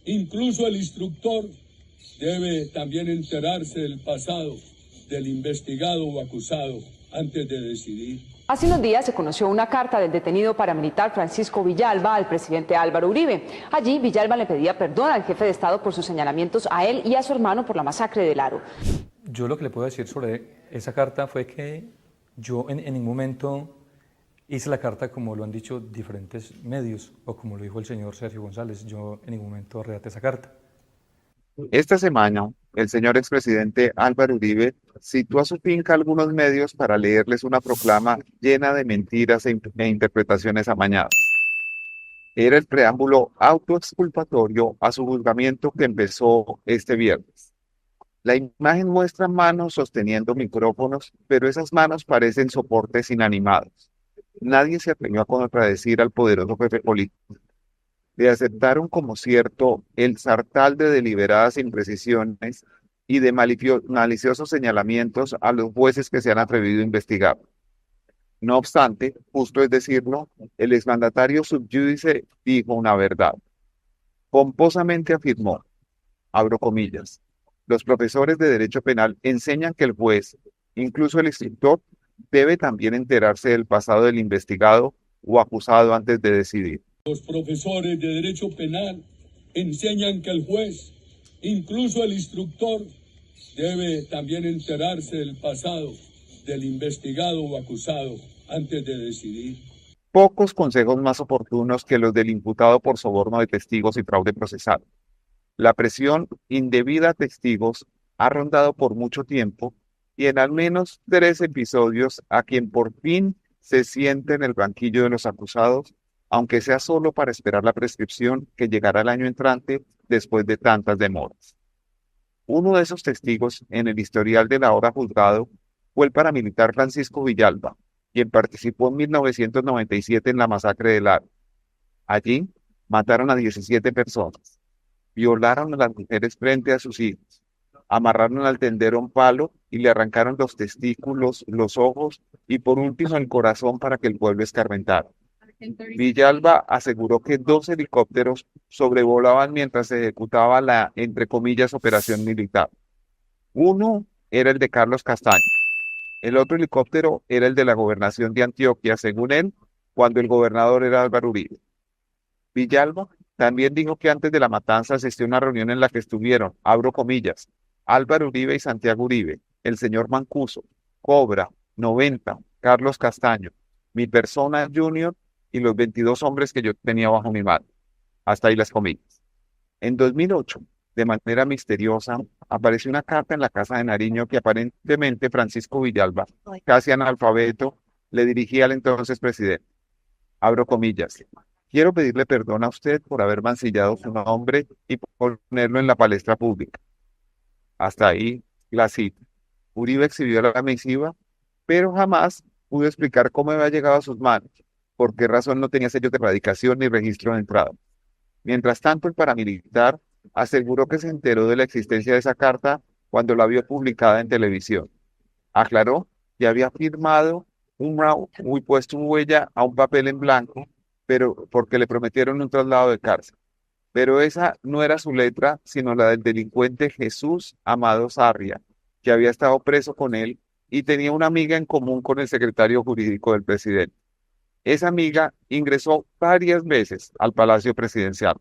Incluso el instructor debe también enterarse del pasado del investigado o acusado antes de decidir. Hace unos días se conoció una carta del detenido paramilitar Francisco Villalba al presidente Álvaro Uribe. Allí Villalba le pedía perdón al jefe de Estado por sus señalamientos a él y a su hermano por la masacre del Aro. Yo lo que le puedo decir sobre esa carta fue que yo en ningún momento hice la carta como lo han dicho diferentes medios o como lo dijo el señor Sergio González. Yo en ningún momento redacté esa carta. Esta semana, el señor expresidente Álvaro Uribe citó a su finca algunos medios para leerles una proclama llena de mentiras e interpretaciones amañadas. Era el preámbulo autoexculpatorio a su juzgamiento que empezó este viernes. La imagen muestra manos sosteniendo micrófonos, pero esas manos parecen soportes inanimados. Nadie se atrevió a contradecir al poderoso jefe político. Le aceptaron como cierto el sartal de deliberadas imprecisiones y de maliciosos señalamientos a los jueces que se han atrevido a investigar. No obstante, justo es decirlo, el exmandatario subyúdice dijo una verdad. Pomposamente afirmó, abro comillas, los profesores de Derecho Penal enseñan que el juez, incluso el instructor, debe también enterarse del pasado del investigado o acusado antes de decidir. Los profesores de Derecho Penal enseñan que el juez, incluso el instructor, debe también enterarse del pasado del investigado o acusado antes de decidir. Pocos consejos más oportunos que los del imputado por soborno de testigos y fraude procesal. La presión indebida a testigos ha rondado por mucho tiempo y en al menos 3 episodios a quien por fin se siente en el banquillo de los acusados, aunque sea solo para esperar la prescripción que llegará el año entrante después de tantas demoras. Uno de esos testigos en el historial del ahora juzgado fue el paramilitar Francisco Villalba, quien participó en 1997 en la masacre del Aro. Allí mataron a 17 personas, violaron a las mujeres frente a sus hijos, amarraron al tendero un palo y le arrancaron los testículos, los ojos y por último el corazón para que el pueblo escarmentara. Villalba aseguró que 2 helicópteros sobrevolaban mientras se ejecutaba la, entre comillas, operación militar. Uno era el de Carlos Castaño. El otro helicóptero era el de la gobernación de Antioquia, según él, cuando el gobernador era Álvaro Uribe. Villalba también dijo que antes de la matanza asistió a una reunión en la que estuvieron, abro comillas, Álvaro Uribe y Santiago Uribe, el señor Mancuso, Cobra, 90, Carlos Castaño, mi persona Junior y los 22 hombres que yo tenía bajo mi mano. Hasta ahí las comillas. En 2008, de manera misteriosa, apareció una carta en la Casa de Nariño que aparentemente Francisco Villalba, casi analfabeto, le dirigía al entonces presidente. Abro comillas. Quiero pedirle perdón a usted por haber mancillado su nombre y por ponerlo en la palestra pública. Hasta ahí la cita. Uribe exhibió la misiva, pero jamás pudo explicar cómo había llegado a sus manos, por qué razón no tenía sellos de erradicación ni registro de entrada. Mientras tanto, el paramilitar aseguró que se enteró de la existencia de esa carta cuando la vio publicada en televisión. Aclaró que había firmado muy puesto huella a un papel en blanco, pero porque le prometieron un traslado de cárcel. Pero esa no era su letra, sino la del delincuente Jesús Amado Sarria, que había estado preso con él y tenía una amiga en común con el secretario jurídico del presidente. Esa amiga ingresó varias veces al Palacio Presidencial.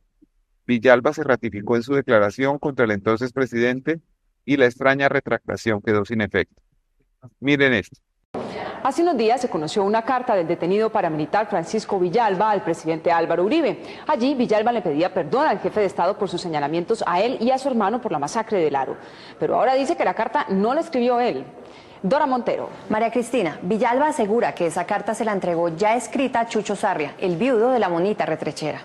Villalba se ratificó en su declaración contra el entonces presidente y la extraña retractación quedó sin efecto. Miren esto. Hace unos días se conoció una carta del detenido paramilitar Francisco Villalba al presidente Álvaro Uribe. Allí Villalba le pedía perdón al jefe de Estado por sus señalamientos a él y a su hermano por la masacre del Aro. Pero ahora dice que la carta no la escribió él. Dora Montero. María Cristina, Villalba asegura que esa carta se la entregó ya escrita a Chucho Sarria, el viudo de la monita retrechera.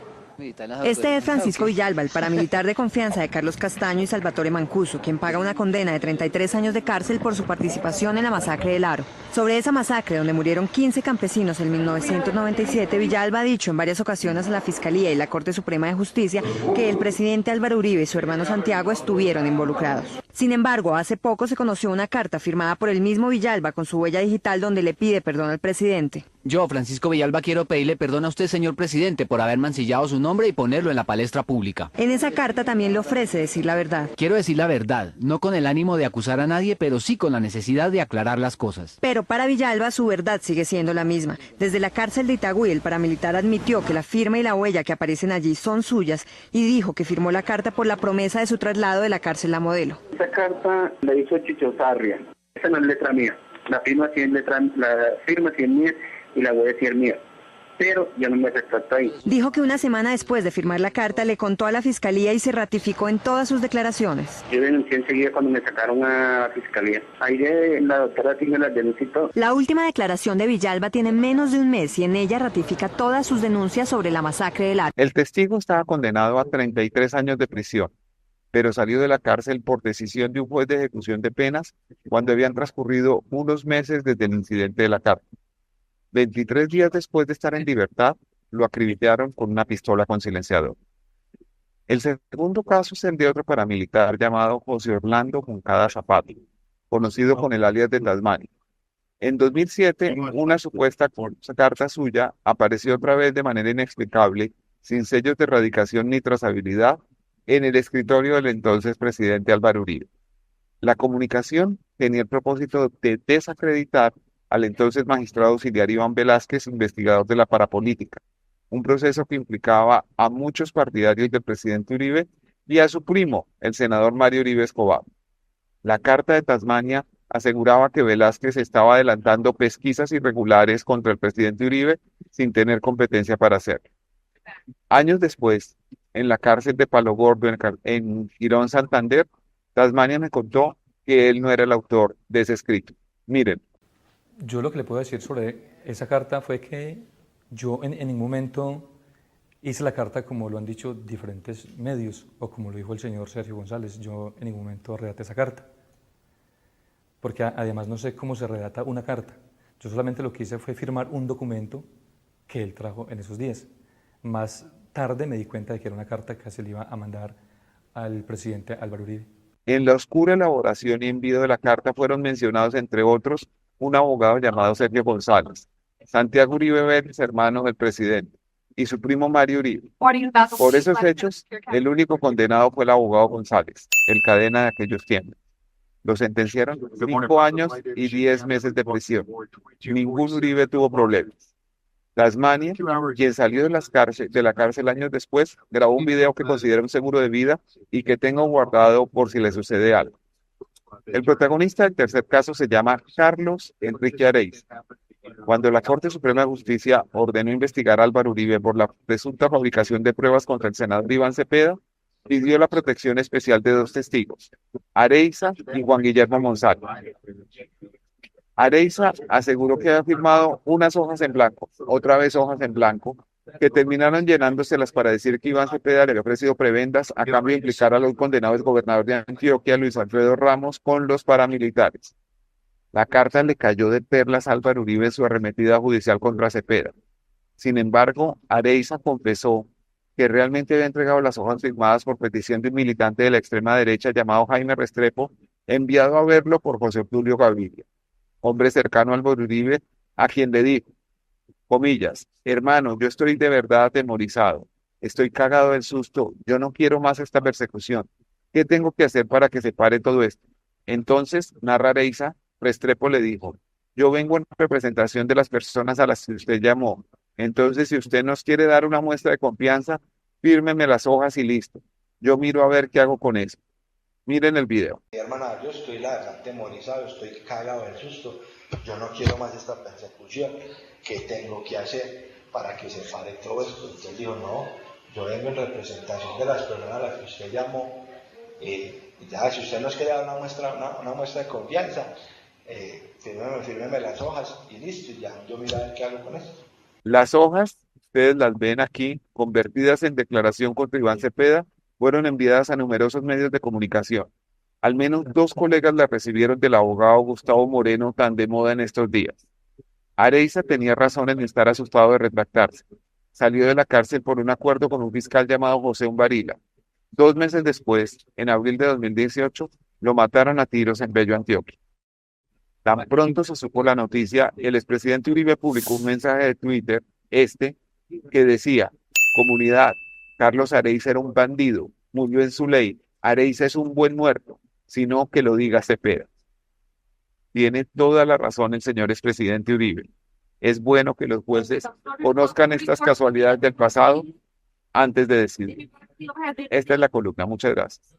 Este es Francisco Villalba, el paramilitar de confianza de Carlos Castaño y Salvatore Mancuso, quien paga una condena de 33 años de cárcel por su participación en la masacre del Aro. Sobre esa masacre, donde murieron 15 campesinos en 1997, Villalba ha dicho en varias ocasiones a la Fiscalía y la Corte Suprema de Justicia que el presidente Álvaro Uribe y su hermano Santiago estuvieron involucrados. Sin embargo, hace poco se conoció una carta firmada por el mismo Villalba con su huella digital donde le pide perdón al presidente. Yo, Francisco Villalba, quiero pedirle perdón a usted, señor presidente, por haber mancillado su nombre y ponerlo en la palestra pública. En esa carta también le ofrece decir la verdad. Quiero decir la verdad, no con el ánimo de acusar a nadie, pero sí con la necesidad de aclarar las cosas. Pero para Villalba su verdad sigue siendo la misma. Desde la cárcel de Itagüí, el paramilitar admitió que la firma y la huella que aparecen allí son suyas y dijo que firmó la carta por la promesa de su traslado de la cárcel La Modelo. Esta carta la hizo Chucho Sarria. Esa no es letra mía. La firma sí es mía y la huella sí es mía. Pero yo no me retracto ahí. Dijo que una semana después de firmar la carta le contó a la fiscalía y se ratificó en todas sus declaraciones. Yo denuncié enseguida cuando me sacaron a la fiscalía. Ahí la doctora tiene las denuncias y todo. La última declaración de Villalba tiene menos de un mes y en ella ratifica todas sus denuncias sobre la masacre del Aro. El testigo estaba condenado a 33 años de prisión, pero salió de la cárcel por decisión de un juez de ejecución de penas cuando habían transcurrido unos meses desde el incidente de la carta. 23 días después de estar en libertad, lo acribillaron con una pistola con silenciador. El segundo caso es el de otro paramilitar llamado José Orlando Moncada Zapata, conocido con el alias de Tasmania. En 2007, una supuesta carta suya apareció otra vez de manera inexplicable, sin sellos de erradicación ni trazabilidad, en el escritorio del entonces presidente Álvaro Uribe. La comunicación tenía el propósito de desacreditar al entonces magistrado auxiliar Iván Velázquez, investigador de la parapolítica, un proceso que implicaba a muchos partidarios del presidente Uribe y a su primo, el senador Mario Uribe Escobar. La carta de Tasmania aseguraba que Velázquez estaba adelantando pesquisas irregulares contra el presidente Uribe sin tener competencia para hacerlo. Años después, en la cárcel de Palo Gordo, en Girón, Santander, Tasmania me contó que él no era el autor de ese escrito. Miren. Yo lo que le puedo decir sobre esa carta fue que yo en ningún momento hice la carta como lo han dicho diferentes medios o como lo dijo el señor Sergio González. Yo en ningún momento redacté esa carta, porque además no sé cómo se redacta una carta. Yo solamente lo que hice fue firmar un documento que él trajo en esos días. Más tarde me di cuenta de que era una carta que se le iba a mandar al presidente Álvaro Uribe. En la oscura elaboración y envío de la carta fueron mencionados, entre otros, un abogado llamado Sergio González, Santiago Uribe Vélez, hermano del presidente, y su primo Mario Uribe. Por esos hechos, el único condenado fue el abogado González, el cadena de aquellos tiempos. Lo sentenciaron 5 años y 10 meses de prisión. Ningún Uribe tuvo problemas. Tasmania, quien salió de la cárcel años después, grabó un video que considera un seguro de vida y que tengo guardado por si le sucede algo. El protagonista del tercer caso se llama Carlos Enrique Areiza. Cuando la Corte Suprema de Justicia ordenó investigar a Álvaro Uribe por la presunta fabricación de pruebas contra el senador Iván Cepeda, pidió la protección especial de 2 testigos, Areiza y Juan Guillermo Monsalve. Areiza aseguró que había firmado unas hojas en blanco, otra vez hojas en blanco, que terminaron llenándoselas para decir que Iván Cepeda le había ofrecido prebendas a cambio de implicar al hoy condenado exgobernador de Antioquia, Luis Alfredo Ramos, con los paramilitares. La carta le cayó de perlas a Álvaro Uribe en su arremetida judicial contra Cepeda. Sin embargo, Areiza confesó que realmente había entregado las hojas firmadas por petición de un militante de la extrema derecha llamado Jaime Restrepo, enviado a verlo por José Obdulio Gaviria, hombre cercano a Álvaro Uribe, a quien le dijo, comillas, hermano, yo estoy de verdad atemorizado, estoy cagado del susto, yo no quiero más esta persecución. ¿Qué tengo que hacer para que se pare todo esto? Entonces, narra Areiza, Restrepo le dijo, yo vengo en representación de las personas a las que usted llamó, entonces si usted nos quiere dar una muestra de confianza, fírmeme las hojas y listo. Yo miro a ver qué hago con eso. Miren el video. Hermana, yo estoy la verdad atemorizado, estoy cagado del susto, yo no quiero más esta persecución. ¿Qué tengo que hacer para que se pare todo esto? Entonces dijo, no, yo vengo en representación de las personas a las que usted llamó, ya si usted nos quiere dar una muestra de confianza, fírmeme las hojas y listo, y ya yo miro a ver qué hago con esto. Las hojas, ustedes las ven aquí, convertidas en declaración contra Iván Cepeda, fueron enviadas a numerosos medios de comunicación. Al menos 2 colegas las recibieron del abogado Gustavo Moreno, tan de moda en estos días. Areiza tenía razón en estar asustado de retractarse. Salió de la cárcel por un acuerdo con un fiscal llamado José Umbarila. 2 meses después, en abril de 2018, lo mataron a tiros en Bello, Antioquia. Tan pronto se supo la noticia, el expresidente Uribe publicó un mensaje de Twitter, que decía: comunidad, Carlos Areiza era un bandido, murió en su ley, Areiza es un buen muerto, sino que lo diga Cepeda. Tiene toda la razón el señor expresidente Uribe. Es bueno que los jueces conozcan estas casualidades del pasado antes de decidir. Esta es la columna. Muchas gracias.